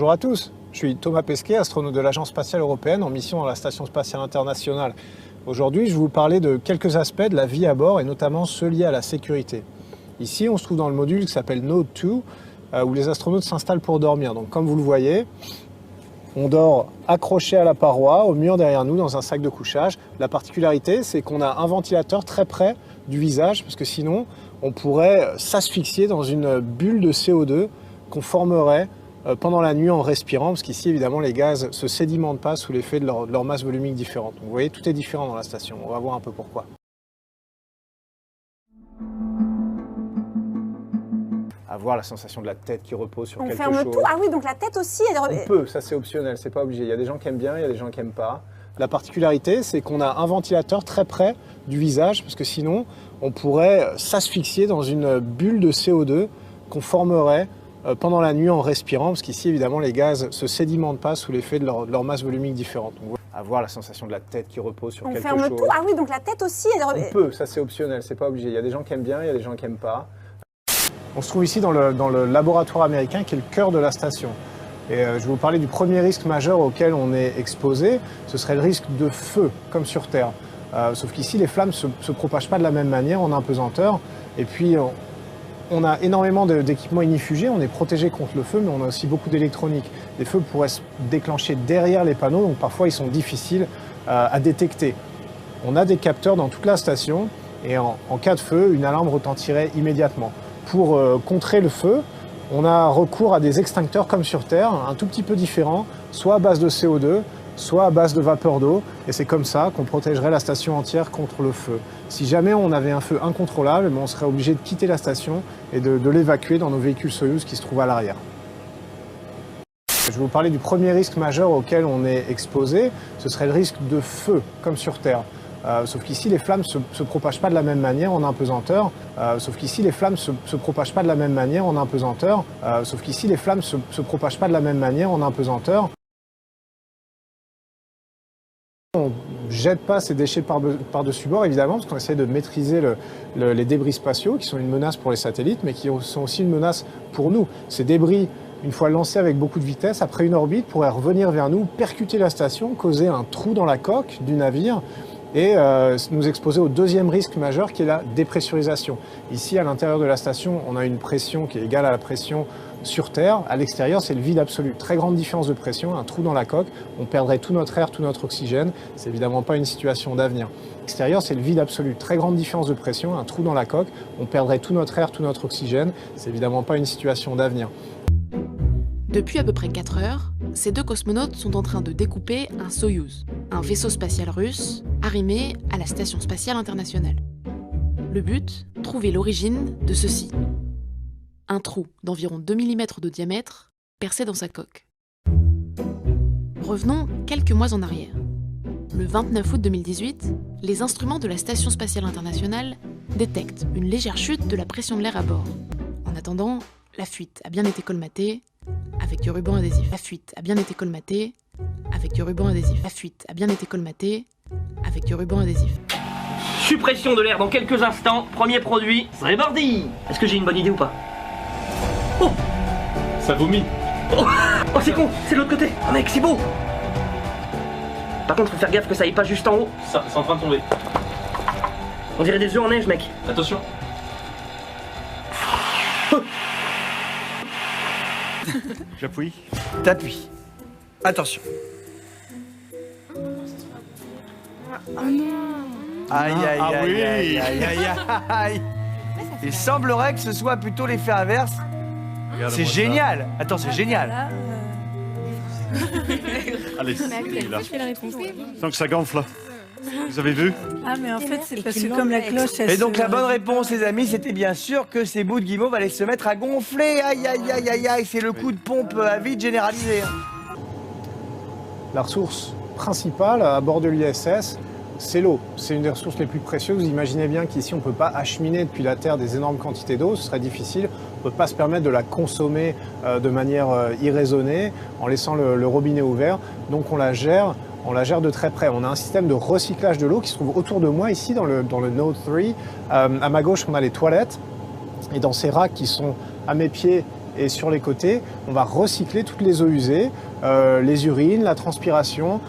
Bonjour à tous, je suis Thomas Pesquet, astronaute de l'Agence spatiale européenne en mission dans la Station spatiale internationale. Aujourd'hui, je vais vous parler de quelques aspects de la vie à bord et notamment ceux liés à la sécurité. Ici, on se trouve dans le module qui s'appelle Node 2, où les astronautes s'installent pour dormir. Donc comme vous le voyez, on dort accroché à la paroi, au mur derrière nous, dans un sac de couchage. La particularité, c'est qu'on a un ventilateur très près du visage, parce que sinon, on pourrait s'asphyxier dans une bulle de CO2 qu'on formerait pendant la nuit en respirant, parce qu'ici, évidemment, les gaz ne se sédimentent pas sous l'effet de leur masse volumique différente. Donc, vous voyez, tout est différent dans la station. On va voir un peu pourquoi. Avoir la sensation de la tête qui repose sur quelque chose. On ferme tout. Ah oui, donc la tête aussi. On peut, ça c'est optionnel, c'est pas obligé. Il y a des gens qui aiment bien, il y a des gens qui n'aiment pas. La particularité, c'est qu'on a un ventilateur très près du visage, parce que sinon, on pourrait s'asphyxier dans une bulle de CO2 qu'on formerait pendant la nuit en respirant, parce qu'ici, évidemment, les gaz ne se sédimentent pas sous l'effet de leur masse volumique différente. Donc, avoir la sensation de la tête qui repose sur quelque chose. On ferme tout. Ah oui, donc la tête aussi. On peut, ça c'est optionnel, c'est pas obligé. Il y a des gens qui aiment bien, il y a des gens qui n'aiment pas. On se trouve ici dans le laboratoire américain qui est le cœur de la station. Et je vais vous parler du premier risque majeur auquel on est exposé, ce serait le risque de feu, comme sur Terre. Sauf qu'ici, les flammes ne se propagent pas de la même manière en apesanteur. Et puis, on a énormément d'équipements ignifugés, on est protégé contre le feu, mais on a aussi beaucoup d'électronique. Les feux pourraient se déclencher derrière les panneaux, donc parfois ils sont difficiles à détecter. On a des capteurs dans toute la station, et en cas de feu, une alarme retentirait immédiatement. Pour contrer le feu, on a recours à des extincteurs comme sur Terre, un tout petit peu différents, soit à base de CO2, soit à base de vapeur d'eau, et c'est comme ça qu'on protégerait la station entière contre le feu. Si jamais on avait un feu incontrôlable, on serait obligé de quitter la station et de l'évacuer dans nos véhicules Soyouz qui se trouvent à l'arrière. Je vais vous parler du premier risque majeur auquel on est exposé, ce serait le risque de feu, comme sur Terre. Sauf qu'ici, les flammes ne se propagent pas de la même manière en apesanteur. Sauf qu'ici, les flammes se propagent pas de la même manière en apesanteur. Sauf qu'ici, les flammes se propagent pas de la même manière en apesanteur. On ne jette pas ces déchets par-dessus bord, évidemment, parce qu'on essaie de maîtriser les débris spatiaux, qui sont une menace pour les satellites, mais qui sont aussi une menace pour nous. Ces débris, une fois lancés avec beaucoup de vitesse, après une orbite, pourraient revenir vers nous, percuter la station, causer un trou dans la coque du navire, et nous exposer au deuxième risque majeur qui est la dépressurisation. Ici, à l'intérieur de la station, on a une pression qui est égale à la pression sur Terre. À l'extérieur, c'est le vide absolu. Très grande différence de pression, un trou dans la coque. On perdrait tout notre air, tout notre oxygène. C'est évidemment pas une situation d'avenir. À l'extérieur, c'est le vide absolu. Très grande différence de pression, un trou dans la coque. On perdrait tout notre air, tout notre oxygène. C'est évidemment pas une situation d'avenir. Depuis à peu près 4 heures, ces deux cosmonautes sont en train de découper un Soyouz, un vaisseau spatial russe arrimé à la Station spatiale internationale. Le but, trouver l'origine de ceci. Un trou d'environ 2 mm de diamètre percé dans sa coque. Revenons quelques mois en arrière. Le 29 août 2018, les instruments de la Station spatiale internationale détectent une légère chute de la pression de l'air à bord. En attendant, la fuite a bien été colmatée avec du ruban adhésif. La fuite a bien été colmatée avec du ruban adhésif. La fuite a bien été colmatée avec du ruban adhésif. Suppression de l'air dans quelques instants. Premier produit, c'est parti. Est-ce que j'ai une bonne idée ou pas? Oh, ça vomit. Oh c'est con, c'est de l'autre côté. Oh mec, c'est beau. Par contre, faut faire gaffe que ça aille pas juste en haut. Ça, c'est en train de tomber. On dirait des œufs en neige, mec. Attention. J'appuie. T'appuies. Attention. Oh non. Aïe aïe Ah aïe oui. aïe aïe aïe aïe. Il semblerait que ce soit plutôt l'effet inverse. C'est génial. Attends, c'est génial. Là, Allez, mais là. qui fait la réponse? Tant que ça gonfle. Vous avez vu? Ah, mais en fait, c'est parce que comme la cloche, elle Et donc se- la bonne réponse, les amis, c'était bien sûr que ces bouts de guimauve allaient se mettre à gonfler. Aïe aïe aïe aïe aïe, c'est le coup de pompe à vide généralisé. La ressource principale à bord de l'ISS, c'est l'eau. C'est une des ressources les plus précieuses. Vous imaginez bien qu'ici, on ne peut pas acheminer depuis la Terre des énormes quantités d'eau. Ce serait difficile. On ne peut pas se permettre de la consommer de manière irraisonnée en laissant le robinet ouvert. Donc on la gère de très près. On a un système de recyclage de l'eau qui se trouve autour de moi, ici, dans le Node 3. À ma gauche, on a les toilettes. Et dans ces racks qui sont à mes pieds Et sur les côtés, on va recycler toutes les eaux usées, les urines, la transpiration,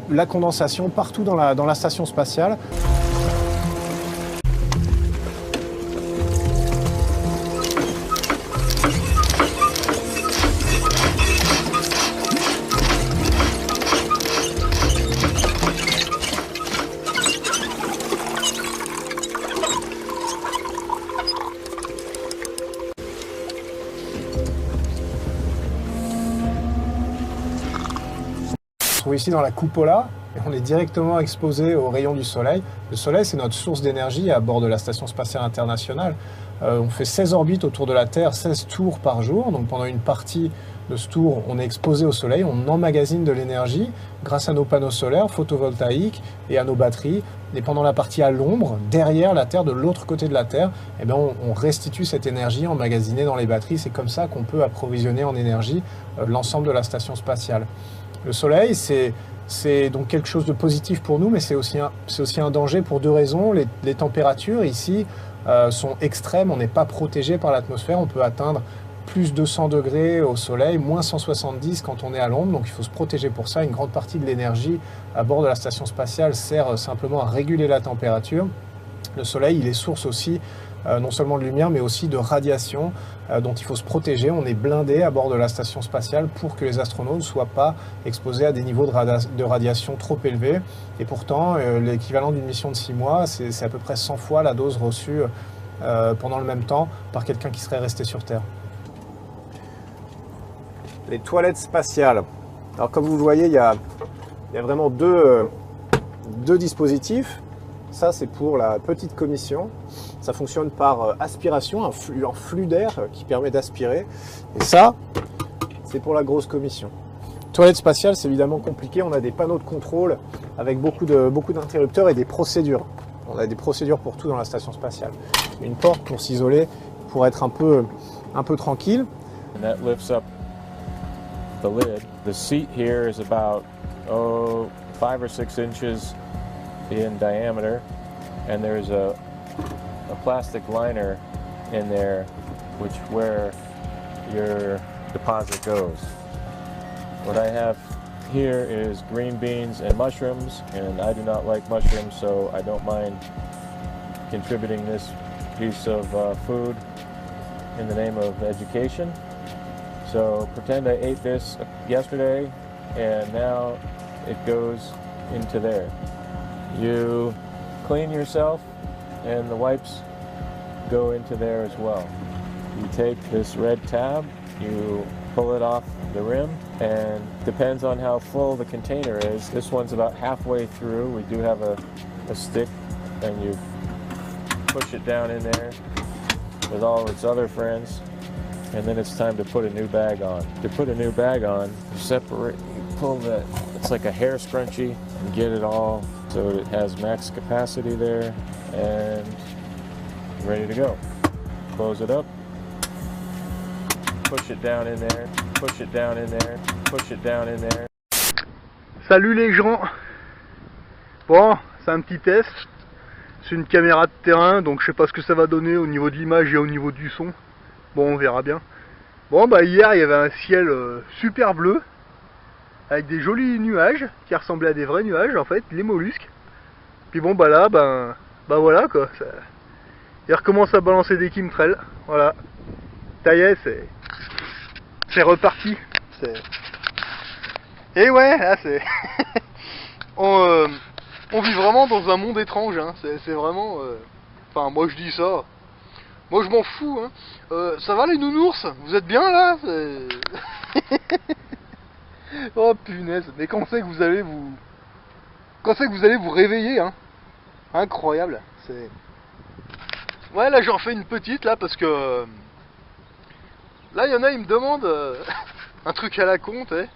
la condensation, partout dans la station spatiale. On se trouve ici dans la cupola et on est directement exposé aux rayons du soleil. Le soleil, c'est notre source d'énergie à bord de la Station spatiale internationale. On fait 16 orbites autour de la Terre, 16 tours par jour. Donc pendant une partie de ce tour, on est exposé au soleil, on emmagasine de l'énergie grâce à nos panneaux solaires photovoltaïques et à nos batteries. Et pendant la partie à l'ombre, derrière la Terre, de l'autre côté de la Terre, eh bien on restitue cette énergie emmagasinée dans les batteries. C'est comme ça qu'on peut approvisionner en énergie l'ensemble de la Station spatiale. Le soleil, c'est donc quelque chose de positif pour nous, mais c'est aussi un danger pour deux raisons. Les températures ici sont extrêmes, on n'est pas protégé par l'atmosphère, on peut atteindre plus 200 degrés au soleil, moins 170 quand on est à l'ombre, donc il faut se protéger pour ça. Une grande partie de l'énergie à bord de la station spatiale sert simplement à réguler la température. Le soleil, il est source aussi non seulement de lumière, mais aussi de radiation dont il faut se protéger. On est blindé à bord de la station spatiale pour que les astronautes ne soient pas exposés à des niveaux de radiation trop élevés. Et pourtant, l'équivalent d'une mission de 6 mois, c'est à peu près 100 fois la dose reçue pendant le même temps par quelqu'un qui serait resté sur Terre. Les toilettes spatiales. Alors comme vous le voyez, il y a vraiment deux dispositifs. Ça, c'est pour la petite commission. Ça fonctionne par aspiration, un flux d'air qui permet d'aspirer. Et ça, c'est pour la grosse commission. Toilette spatiale, c'est évidemment compliqué. On a des panneaux de contrôle avec beaucoup d'interrupteurs et des procédures. On a des procédures pour tout dans la station spatiale. Une porte pour s'isoler, pour être un peu tranquille. And that lifts up the lid. The seat here is about 5 or 6 inches in diameter, and there's a plastic liner in there where your deposit goes. What I have here is green beans and mushrooms, and I do not like mushrooms, so I don't mind contributing this piece of food in the name of education. So pretend I ate this yesterday, and now it goes into there. You clean yourself, and the wipes go into there as well. You take this red tab, you pull it off the rim, and depends on how full the container is. This one's about halfway through. We do have a stick, and you push it down in there with all its other friends, and then it's time to put a new bag on. To put a new bag on, you pull that, it's like a hair scrunchie, and get it all so it has max capacity there, and ready to go. Close it up, push it down in there, push it down in there, push it down in there. Salut les gens. Bon, c'est un petit test. C'est une caméra de terrain, donc je sais pas ce que ça va donner au niveau de l'image et au niveau du son. Bon, on verra bien. Bon, bah hier il y avait un ciel super bleu, avec des jolis nuages qui ressemblaient à des vrais nuages en fait, les mollusques. Puis bon, bah là, bah voilà quoi. Il recommence à balancer des chemtrails. Voilà. Ça y est, c'est reparti. Et ouais, là c'est. On vit vraiment dans un monde étrange, hein. C'est vraiment... Enfin, moi je dis ça. Moi je m'en fous, hein. Ça va les nounours? Vous êtes bien là? Oh punaise, mais quand c'est que vous allez vous... Quand c'est que vous allez vous réveiller, hein? Incroyable. Ouais, là j'en fais une petite, là, parce que... Là, il y en a, ils me demandent un truc à la con, tu sais.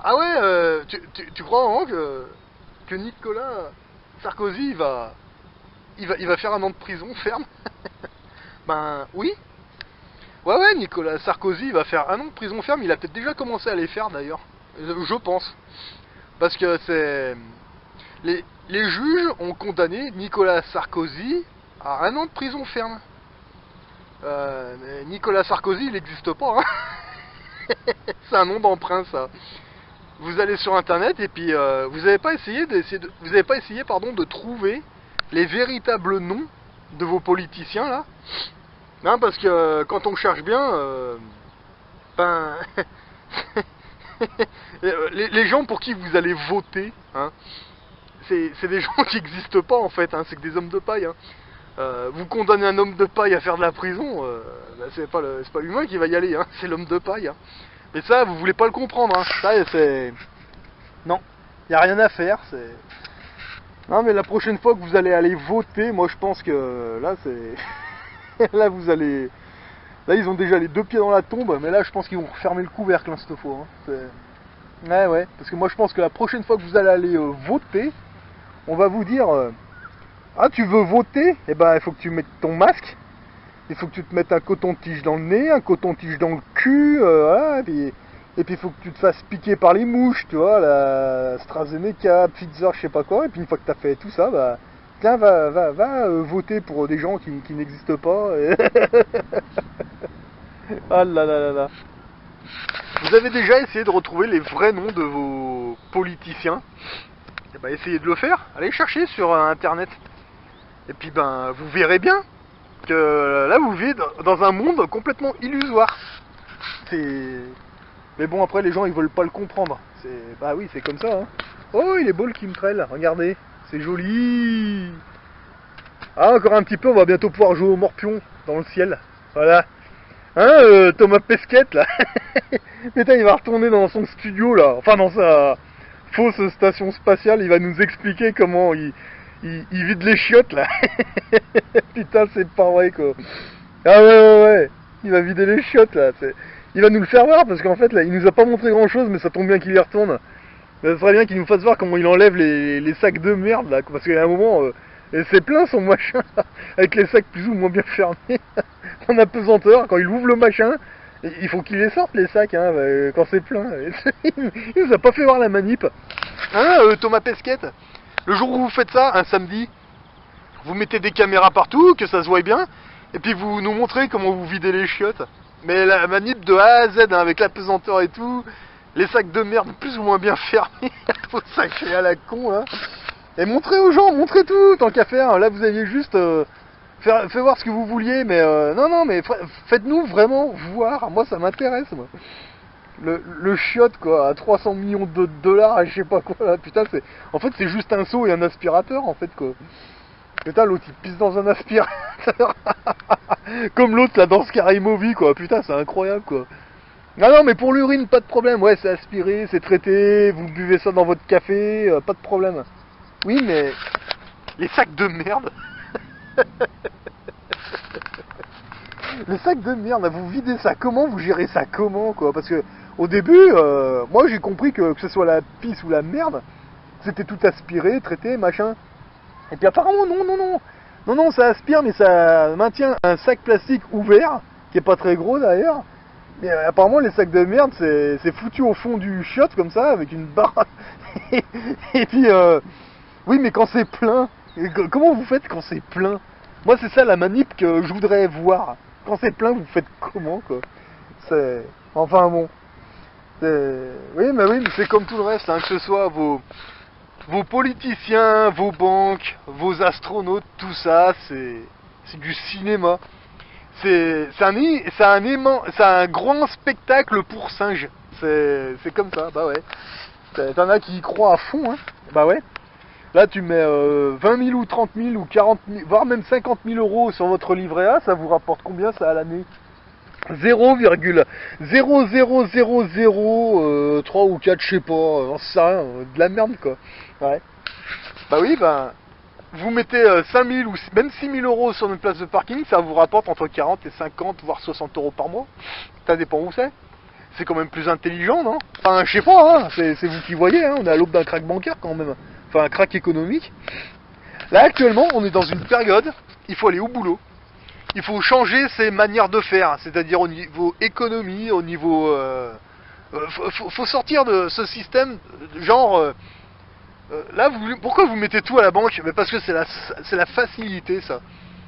Ah ouais, tu crois vraiment que Nicolas Sarkozy il va faire 1 an de prison ferme? Ben oui. Ouais, Nicolas Sarkozy il va faire 1 an de prison ferme. Il a peut-être déjà commencé à les faire d'ailleurs. Je pense. Parce que c'est... Les juges ont condamné Nicolas Sarkozy à 1 an de prison ferme. Mais Nicolas Sarkozy, il n'existe pas. Hein. C'est un nom d'emprunt, ça. Vous allez sur internet et puis vous n'avez pas essayé de trouver les véritables noms de vos politiciens là. Non, parce que quand on cherche bien, ben les gens pour qui vous allez voter, hein, c'est des gens qui n'existent pas en fait. Hein, c'est que des hommes de paille. Hein. Vous condamnez un homme de paille à faire de la prison, ben, c'est pas l'humain qui va y aller, hein, c'est l'homme de paille. Hein. Mais ça, vous voulez pas le comprendre, hein. Ça, c'est... Non, y a rien à faire, c'est... Non, mais la prochaine fois que vous allez aller voter, moi je pense que là, c'est... là, vous allez... Là, ils ont déjà les deux pieds dans la tombe, mais là, je pense qu'ils vont refermer le couvercle, hein, cette fois. Hein. Ouais, parce que moi, je pense que la prochaine fois que vous allez aller voter, on va vous dire... Ah, tu veux voter? Eh ben, il faut que tu mettes ton masque. Il faut que tu te mettes un coton-tige dans le nez, un coton-tige dans le cul, voilà, et puis il faut que tu te fasses piquer par les mouches, tu vois, la AstraZeneca, Pfizer, je sais pas quoi, et puis une fois que tu as fait tout ça, bah, tiens, va voter pour des gens qui n'existent pas. Ah là là là là. Vous avez déjà essayé de retrouver les vrais noms de vos politiciens? Eh ben, essayez de le faire, allez chercher sur internet. Et puis ben, vous verrez bien que là vous vivez dans un monde complètement illusoire. Mais bon, après les gens ils veulent pas le comprendre. Bah oui, c'est comme ça. Hein. Oh, il est beau le chemtrail, regardez, c'est joli. Ah, encore un petit peu, on va bientôt pouvoir jouer au morpion dans le ciel. Voilà. Hein, Thomas Pesquet là. Putain, il va retourner dans son studio là, enfin dans sa fausse station spatiale, il va nous expliquer comment il vide les chiottes là. Putain, c'est pas vrai quoi. Ah ouais, il va vider les chiottes là. Il va nous le faire voir parce qu'en fait là, il nous a pas montré grand chose, mais ça tombe bien qu'il y retourne. Ça serait bien qu'il nous fasse voir comment il enlève les sacs de merde là, parce qu'il y a un moment, c'est plein son machin, avec les sacs plus ou moins bien fermés, en apesanteur. Quand il ouvre le machin, il faut qu'il les sorte les sacs, hein, quand c'est plein. Il nous a pas fait voir la manip. Hein, Thomas Pesquet, le jour où vous faites ça, un samedi, vous mettez des caméras partout, que ça se voit bien, et puis vous nous montrez comment vous videz les chiottes. Mais la manip de A à Z, hein, avec l'apesanteur et tout, les sacs de merde plus ou moins bien fermés, faut sacrer à la con là. Et montrez aux gens, montrez tout, tant qu'à faire. Là vous aviez juste fait voir ce que vous vouliez, mais non, mais faites-nous vraiment voir, moi ça m'intéresse moi. Le chiotte quoi, à 300 millions de dollars, je sais pas quoi là, putain c'est... En fait c'est juste un seau et un aspirateur en fait quoi. Putain l'autre il pisse dans un aspirateur. Comme l'autre là dans Scary Movie quoi, putain c'est incroyable quoi. Non mais pour l'urine pas de problème, ouais c'est aspiré, c'est traité, vous buvez ça dans votre café, pas de problème. Oui mais... Les sacs de merde. Les sacs de merde, vous videz ça comment, vous gérez ça comment quoi? Parce que au début, moi j'ai compris que ce soit la pisse ou la merde, c'était tout aspiré, traité, machin. Et puis apparemment non, ça aspire mais ça maintient un sac plastique ouvert, qui est pas très gros d'ailleurs. Mais apparemment les sacs de merde c'est foutu au fond du chiotte comme ça, avec une barre. Et puis, oui mais quand c'est plein, comment vous faites quand c'est plein? Moi c'est ça la manip que je voudrais voir. Quand c'est plein, vous faites comment quoi? C'est... Enfin bon. Oui, mais c'est comme tout le reste, hein, que ce soit vos politiciens, vos banques, vos astronautes, tout ça, c'est du cinéma. C'est un grand spectacle pour singes. C'est comme ça, bah ouais. T'en as qui y croient à fond, hein. Bah ouais. Là, tu mets 20 000 ou 30 000 ou 40 000, voire même 50 000 euros sur votre livret A, ça vous rapporte combien ça à l'année? 0,00003 ou 4, je sais pas, j'en sais rien, de la merde quoi. Ouais. Bah oui, bah, vous mettez 5 000 ou même 6 000 euros sur une place de parking, ça vous rapporte entre 40 et 50, voire 60 euros par mois. Ça dépend où c'est. C'est quand même plus intelligent, non? Enfin, je sais pas, hein, c'est vous qui voyez, hein, on est à l'aube d'un crack bancaire quand même. Enfin, un crack économique. Là, actuellement, on est dans une période, il faut aller au boulot. Il faut changer ses manières de faire, c'est-à-dire au niveau économie, au niveau... faut sortir de ce système, genre... là, pourquoi vous mettez tout à la banque? Mais parce que c'est la facilité, ça.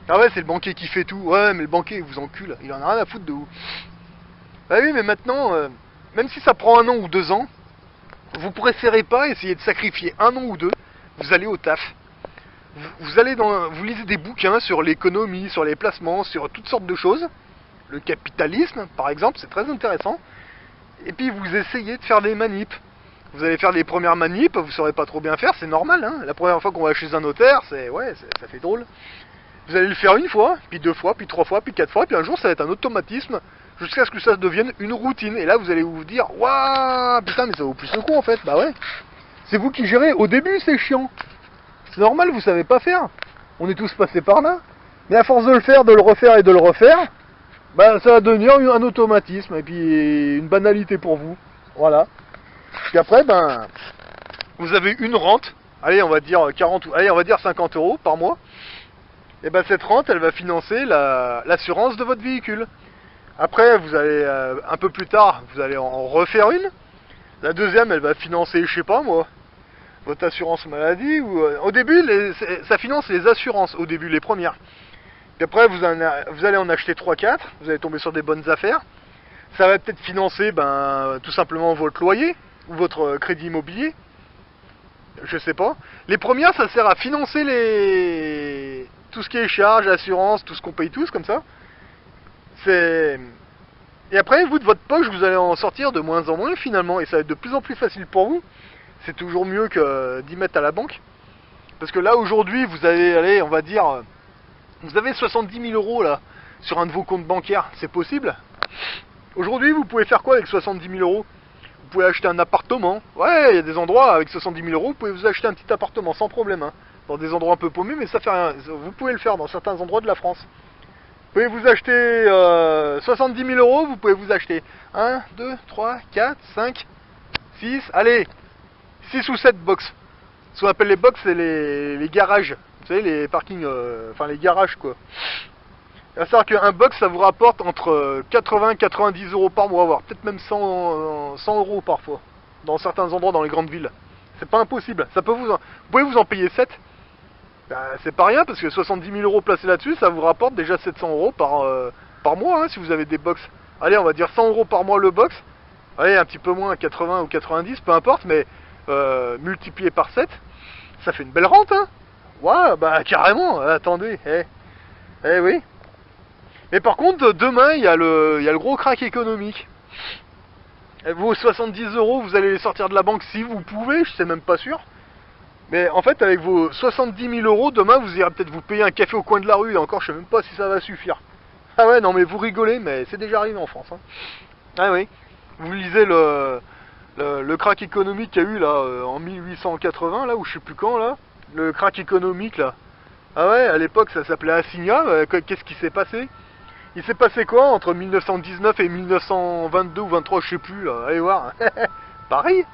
Ah ouais, c'est le banquier qui fait tout. Ouais, mais le banquier il vous encule, il en a rien à foutre de vous. Bah oui, mais maintenant, même si ça prend 1 an ou 2 ans, vous préférez pas essayer de sacrifier 1 an ou 2, vous allez au taf. Vous lisez des bouquins sur l'économie, sur les placements, sur toutes sortes de choses. Le capitalisme, par exemple, c'est très intéressant. Et puis vous essayez de faire des manips. Vous allez faire les premières manips, vous saurez pas trop bien faire, c'est normal. Hein. La première fois qu'on va chez un notaire, ça fait drôle. Vous allez le faire 1 fois, puis 2 fois, puis 3 fois, puis 4 fois, puis un jour ça va être un automatisme, jusqu'à ce que ça devienne une routine. Et là vous allez vous dire, waouh, putain, mais ça vaut plus le coup en fait. Bah ouais, c'est vous qui gérez. Au début c'est chiant. C'est normal, vous savez pas faire. On est tous passés par là. Mais à force de le faire, de le refaire et de le refaire, bah ça va devenir un automatisme et puis une banalité pour vous. Voilà. Puis après, ben, vous avez une rente. Allez, on va dire 40 ou allez, on va dire 50 € par mois. Et ben cette rente, elle va financer l'assurance de votre véhicule. Après, vous allez un peu plus tard, vous allez en refaire une. La deuxième, elle va financer, je sais pas moi, votre assurance maladie. Ou au début, ça finance les assurances. Au début, les premières. Puis après, vous allez en acheter 3-4. Vous allez tomber sur des bonnes affaires. Ça va peut-être financer, ben, tout simplement votre loyer ou votre crédit immobilier. Je sais pas. Les premières, ça sert à financer tout ce qui est charges, assurance, tout ce qu'on paye tous comme ça. Et après, vous de votre poche, vous allez en sortir de moins en moins finalement, et ça va être de plus en plus facile pour vous. C'est toujours mieux que d'y mettre à la banque. Parce que là aujourd'hui, vous avez, allez, on va dire, vous avez 70 000 € là sur un de vos comptes bancaires. C'est possible? Aujourd'hui, vous pouvez faire quoi avec 70 000 €? Vous pouvez acheter un appartement. Ouais, il y a des endroits avec 70 000 €, vous pouvez vous acheter un petit appartement sans problème. Hein. Dans des endroits un peu paumés, mais ça fait rien. Vous pouvez le faire dans certains endroits de la France. Vous pouvez vous acheter 70 000 €, vous pouvez vous acheter 1, 2, 3, 4, 5, 6, allez, 6 ou 7 box. Ce qu'on appelle les box, c'est les garages. Vous savez, les parkings, enfin les garages quoi. Il va savoir qu'un box, ça vous rapporte entre 80 et 90 € par mois, voire peut-être même 100 € parfois. Dans certains endroits, dans les grandes villes. C'est pas impossible. Ça peut vous pouvez vous en payer 7. Ben, c'est pas rien, parce que 70 000 € placés là-dessus, ça vous rapporte déjà 700 € par mois, hein, si vous avez des box. Allez, on va dire 100 € par mois le box. Allez, un petit peu moins, 80 ou 90, peu importe, mais multiplié par 7, ça fait une belle rente, hein. Ouais, bah carrément, attendez, eh oui. Mais par contre, demain, il y a le gros crack économique. Et vos 70 €, vous allez les sortir de la banque si vous pouvez, je sais même pas sûr. Mais en fait, avec vos 70 000 €, demain, vous irez peut-être vous payer un café au coin de la rue, et encore, je sais même pas si ça va suffire. Ah ouais, non mais vous rigolez, mais c'est déjà arrivé en France. Hein. Ah oui, vous lisez le crack économique qu'il y a eu là, en 1880, là, ou je sais plus quand, là. Le crack économique, là. Ah ouais, à l'époque, ça s'appelait Assignat. Qu'est-ce qui s'est passé? Il s'est passé quoi entre 1919 et 1922 ou 23, je sais plus, là. Allez voir. Pareil,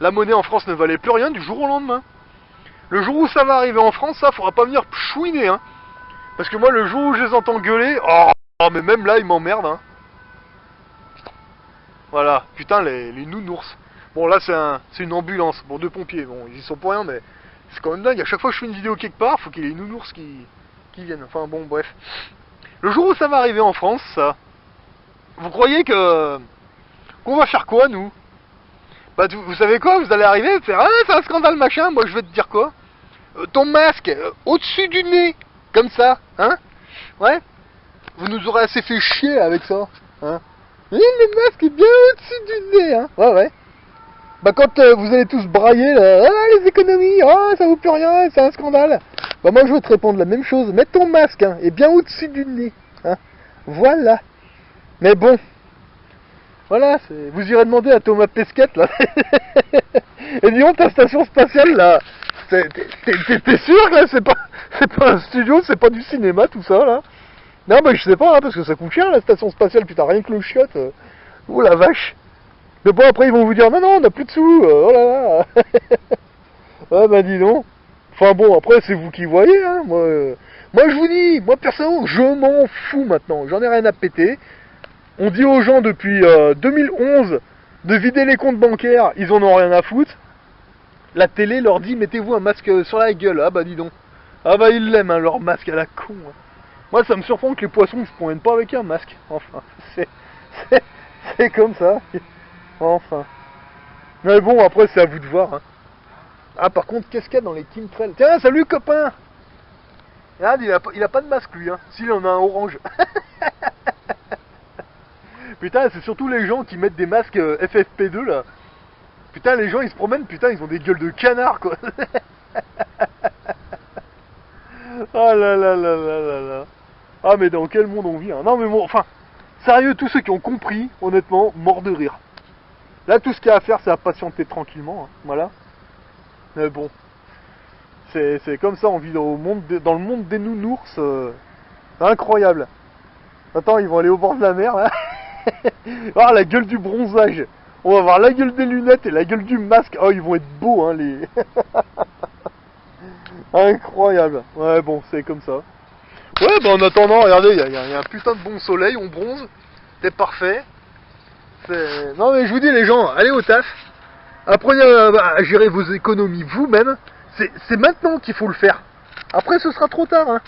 la monnaie en France ne valait plus rien du jour au lendemain. Le jour où ça va arriver en France, ça, faudra pas venir chouiner, hein. Parce que moi, le jour où je les entends gueuler, oh, mais même là, ils m'emmerdent, hein. Voilà, putain, les nounours. Bon, là, c'est une ambulance. Bon, 2 pompiers, bon, ils y sont pour rien, mais c'est quand même dingue. À chaque fois que je fais une vidéo quelque part, faut qu'il y ait les nounours qui viennent. Enfin, bon, bref. Le jour où ça va arriver en France, ça, vous croyez qu'on va faire quoi, nous? Bah, vous savez quoi? Vous allez arriver et faire, ah, c'est un scandale, machin. Moi, je vais te dire quoi? Ton masque, au-dessus du nez, comme ça, hein? Ouais? Vous nous aurez assez fait chier avec ça, hein? Oui, le masque est bien au-dessus du nez, hein? Ouais, ouais. Bah, quand vous allez tous brailler, là, ah, les économies, ah, ça vaut plus rien, c'est un scandale. Bah, moi, je vais te répondre la même chose. Mets ton masque, hein, et bien au-dessus du nez, hein? Voilà. Mais bon. Voilà, vous irez demander à Thomas Pesquet, là. Et disons, ta station spatiale, là, t'es sûr que là, c'est pas un studio, c'est pas du cinéma, tout ça, là? Non, bah, je sais pas, hein, parce que ça coûte cher, la station spatiale, putain, rien que le chiotte. Oh la vache. Mais bon, après, ils vont vous dire, non, non, on n'a plus de sous, oh là là. Ah, bah, dis donc. Enfin bon, après, c'est vous qui voyez, hein. Moi, je vous dis, moi, personnellement, je m'en fous maintenant. J'en ai rien à péter. On dit aux gens depuis 2011 de vider les comptes bancaires, ils en ont rien à foutre. La télé leur dit, mettez-vous un masque sur la gueule. Ah bah dis donc. Ah bah ils l'aiment, hein, leur masque à la con. Hein. Moi, ça me surprend que les poissons ils se promènent pas avec un masque. Enfin, c'est comme ça. Enfin. Mais bon, après, c'est à vous de voir. Hein. Ah, par contre, qu'est-ce qu'il y a dans les chemtrails? Tiens, salut copain! Regarde, il a pas de masque lui, hein. S'il en a un orange. Putain, c'est surtout les gens qui mettent des masques FFP2 là. Putain, les gens ils se promènent, putain, ils ont des gueules de canard quoi. Oh là là là là là là. Ah, mais dans quel monde on vit, hein. Non, mais bon, enfin, sérieux, tous ceux qui ont compris, honnêtement, mort de rire. Là, tout ce qu'il y a à faire, c'est à patienter tranquillement, hein. Voilà. Mais bon, c'est comme ça, on vit dans le monde des nounours. C'est incroyable. Attends, ils vont aller au bord de la mer, là. Ah, la gueule du bronzage. On va voir la gueule des lunettes et la gueule du masque. Oh, ils vont être beaux, hein, les... Incroyable. Ouais, bon, c'est comme ça. Ouais, bah en attendant, regardez, il y a un putain de bon soleil, on bronze. C'est parfait. Non, mais je vous dis, les gens, allez au taf. Apprenez à gérer vos économies vous-même. C'est maintenant qu'il faut le faire. Après, ce sera trop tard, hein.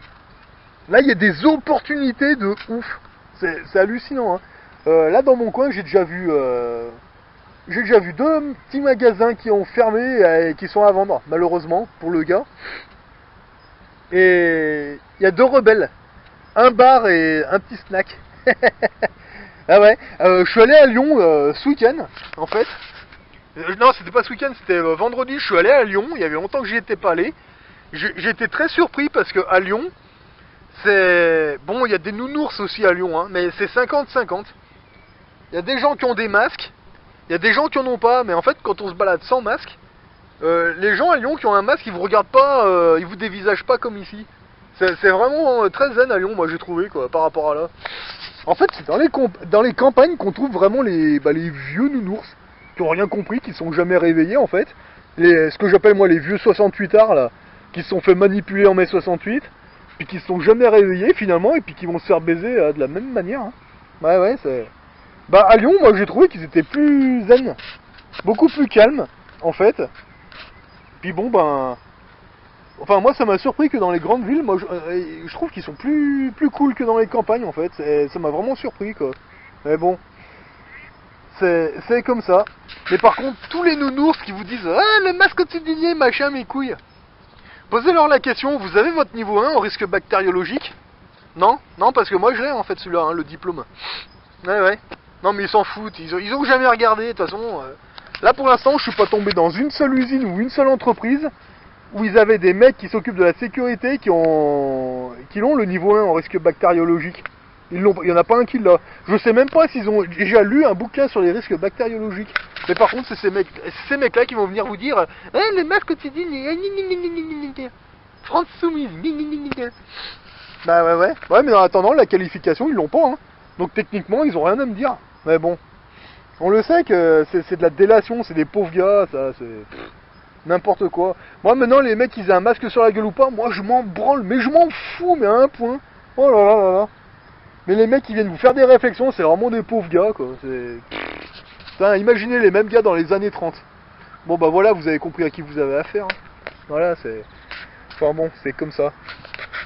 Là, il y a des opportunités de ouf. C'est hallucinant, hein. Là, dans mon coin, j'ai déjà vu 2 petits magasins qui ont fermé et qui sont à vendre, malheureusement, pour le gars. Et il y a 2 rebelles. Un bar et un petit snack. Ah ouais. Je suis allé à Lyon ce week-end, en fait. Non, c'était pas ce week-end, c'était vendredi. Je suis allé à Lyon. Il y avait longtemps que j'y étais pas allé. J'ai été très surpris parce que à Lyon, c'est... Bon, il y a des nounours aussi à Lyon, hein, mais c'est 50-50. Il y a des gens qui ont des masques. Il y a des gens qui en ont pas, mais en fait, quand on se balade sans masque, les gens à Lyon qui ont un masque, ils vous regardent pas, ils vous dévisagent pas comme ici. C'est vraiment très zen à Lyon, moi j'ai trouvé, quoi, par rapport à là. En fait, c'est dans les campagnes qu'on trouve vraiment les vieux nounours, qui ont rien compris, qui sont jamais réveillés, en fait. Ce que j'appelle, moi, les vieux 68ards, là, qui se sont fait manipuler en mai 68, puis qui se sont jamais réveillés, finalement, et puis qui vont se faire baiser de la même manière. Hein. Ouais, c'est... Bah, à Lyon, moi, j'ai trouvé qu'ils étaient plus zen. Beaucoup plus calmes, en fait. Puis bon, ben... Enfin, moi, ça m'a surpris que dans les grandes villes, moi, je trouve qu'ils sont plus cool que dans les campagnes, en fait. Ça m'a vraiment surpris, quoi. Mais bon, c'est comme ça. Mais par contre, tous les nounours qui vous disent « Ah, le masque quotidien, machin, mes couilles !» Posez-leur la question, vous avez votre niveau 1 en risque bactériologique? Non? Non, parce que moi, je l'ai, en fait, celui-là, hein, le diplôme. Ouais. Non, mais ils s'en foutent, ils ont jamais regardé, de toute façon. Là, pour l'instant, je suis pas tombé dans une seule usine ou une seule entreprise où ils avaient des mecs qui s'occupent de la sécurité qui l'ont le niveau 1 en risque bactériologique. Il y en a pas un qui l'a. Je sais même pas s'ils ont déjà lu un bouquin sur les risques bactériologiques. Mais par contre, c'est ces mecs-là qui vont venir vous dire le masque quotidien, France soumise. Bah ouais, mais en attendant, la qualification, ils l'ont pas, hein. Donc techniquement, ils ont rien à me dire. Mais bon, on le sait que c'est de la délation, c'est des pauvres gars, ça, c'est... N'importe quoi. Moi maintenant les mecs ils aient un masque sur la gueule ou pas, moi je m'en branle, mais je m'en fous, mais à un point. Oh là là là là. Mais les mecs qui viennent vous faire des réflexions, c'est vraiment des pauvres gars quoi. Putain, imaginez les mêmes gars dans les années 30. Bon bah voilà, vous avez compris à qui vous avez affaire. Hein. Voilà, c'est... Enfin bon, c'est comme ça.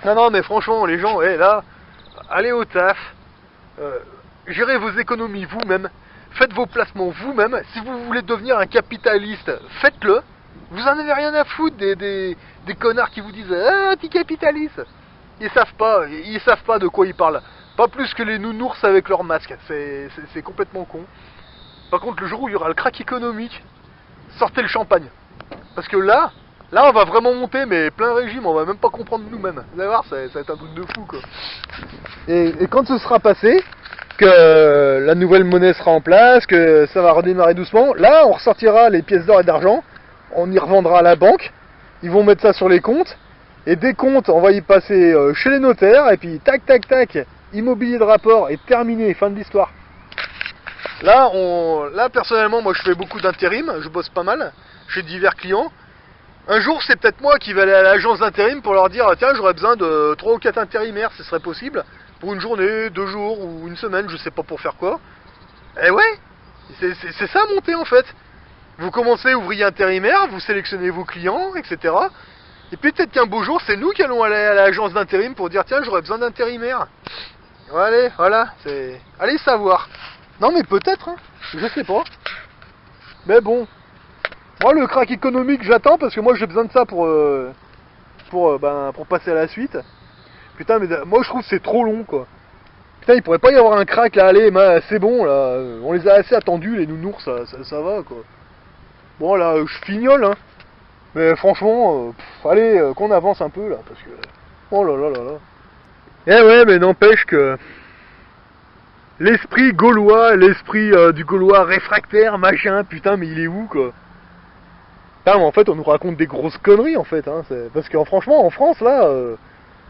Non mais franchement les gens, là, allez au taf. Gérez vos économies vous-même. Faites vos placements vous-même. Si vous voulez devenir un capitaliste, faites-le. Vous en avez rien à foutre des connards qui vous disent « Ah, t'es capitaliste !» Ils savent pas de quoi ils parlent. Pas plus que les nounours avec leurs masques. C'est complètement con. Par contre, le jour où il y aura le crack économique, sortez le champagne. Parce que là, on va vraiment monter, mais plein régime, on va même pas comprendre nous-mêmes. Vous allez voir, ça va être un truc de fou, quoi. Et quand ce sera passé, que la nouvelle monnaie sera en place, que ça va redémarrer doucement, là, on ressortira les pièces d'or et d'argent, on y revendra à la banque, ils vont mettre ça sur les comptes, et des comptes, on va y passer chez les notaires, et puis tac, immobilier de rapport, et terminé, fin de l'histoire. Là, personnellement, moi je fais beaucoup d'intérim, je bosse pas mal, chez divers clients. Un jour, c'est peut-être moi qui vais aller à l'agence d'intérim pour leur dire « Tiens, j'aurais besoin de 3 ou 4 intérimaires, ce serait possible, pour une journée, 2 jours, ou une semaine, je sais pas pour faire quoi. » Et ouais, c'est ça monter en fait. Vous commencez ouvrier intérimaire, vous sélectionnez vos clients, etc. Et puis peut-être qu'un beau jour, c'est nous qui allons aller à l'agence d'intérim pour dire tiens, j'aurais besoin d'intérimaire. Allez, voilà, c'est... Allez savoir. Non mais peut-être, hein. Je sais pas. Mais bon. Moi le crack économique j'attends parce que moi j'ai besoin de ça pour passer à la suite. Putain mais moi je trouve que c'est trop long quoi. Putain il pourrait pas y avoir un crack là, allez c'est bon là. On les a assez attendus les nounours, ça va quoi. Bon là je fignole hein. Mais franchement, allez, qu'on avance un peu là, parce que... Oh là là là là. Eh ouais, mais n'empêche que... L'esprit gaulois, l'esprit du gaulois réfractaire, machin, putain, mais il est où, quoi? Putain, mais en fait, on nous raconte des grosses conneries, en fait, hein. Parce que franchement, en France, là,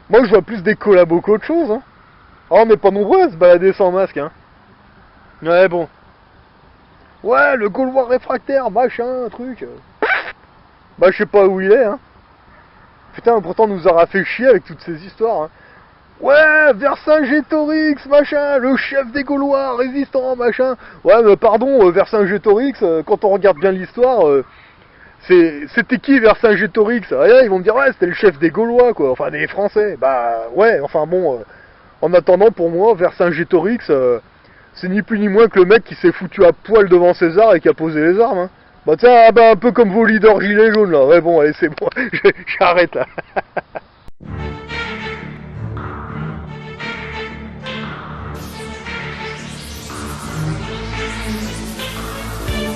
moi, je vois plus des collabos qu'autre chose, hein. Oh, on n'est pas nombreux à se balader sans masque, hein. Ouais, bon. Ouais, le gaulois réfractaire, machin, truc... Bah je sais pas où il est hein. Putain pourtant on nous aura fait chier avec toutes ces histoires hein. Ouais Vercingétorix machin, le chef des Gaulois, résistant machin. Ouais mais pardon Vercingétorix, quand on regarde bien l'histoire, c'était qui Vercingétorix? Rien, ils vont me dire ouais c'était le chef des Gaulois quoi, enfin des Français. Bah ouais enfin bon, en attendant pour moi Vercingétorix c'est ni plus ni moins que le mec qui s'est foutu à poil devant César et qui a posé les armes hein. Bah tiens, un peu comme vos leaders gilets jaunes là. Ouais bon, allez c'est bon, j'arrête là.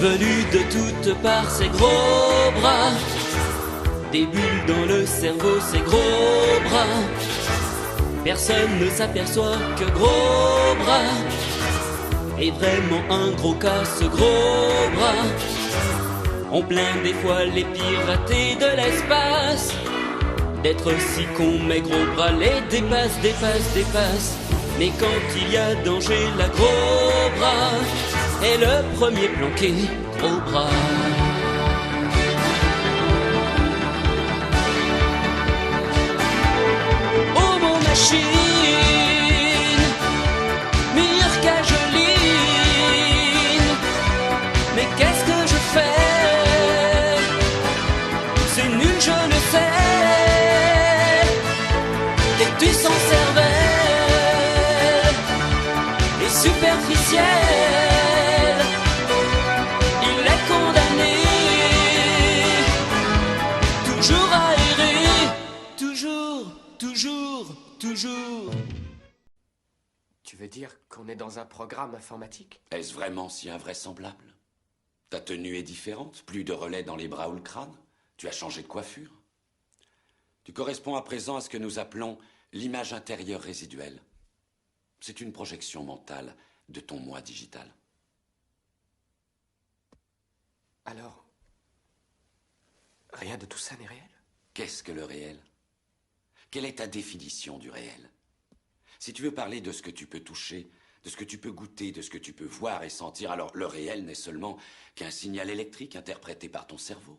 Venu de toutes parts, ces gros bras, des bulles dans le cerveau, ces gros bras. Personne ne s'aperçoit que gros bras est vraiment un gros cas, ce gros bras. On plaint des fois les piratés de l'espace d'être si cons, mais gros bras les dépasse. Mais quand il y a danger, la gros bras est le premier planqué, gros bras. Oh mon machine, mire cajoline, mais qu'est-ce que je fais? C'est nul, je le sais. T'es-tu sans cervelle et superficielle? Il est condamné, toujours aéré, toujours. Tu veux dire qu'on est dans un programme informatique? Est-ce vraiment si invraisemblable? Ta tenue est différente, plus de relais dans les bras ou le crâne. Tu as changé de coiffure. Tu corresponds à présent à ce que nous appelons l'image intérieure résiduelle. C'est une projection mentale de ton moi digital. Alors, rien de tout ça n'est réel? Qu'est-ce que le réel? Quelle est ta définition du réel? Si tu veux parler de ce que tu peux toucher, de ce que tu peux goûter, de ce que tu peux voir et sentir, alors le réel n'est seulement qu'un signal électrique interprété par ton cerveau.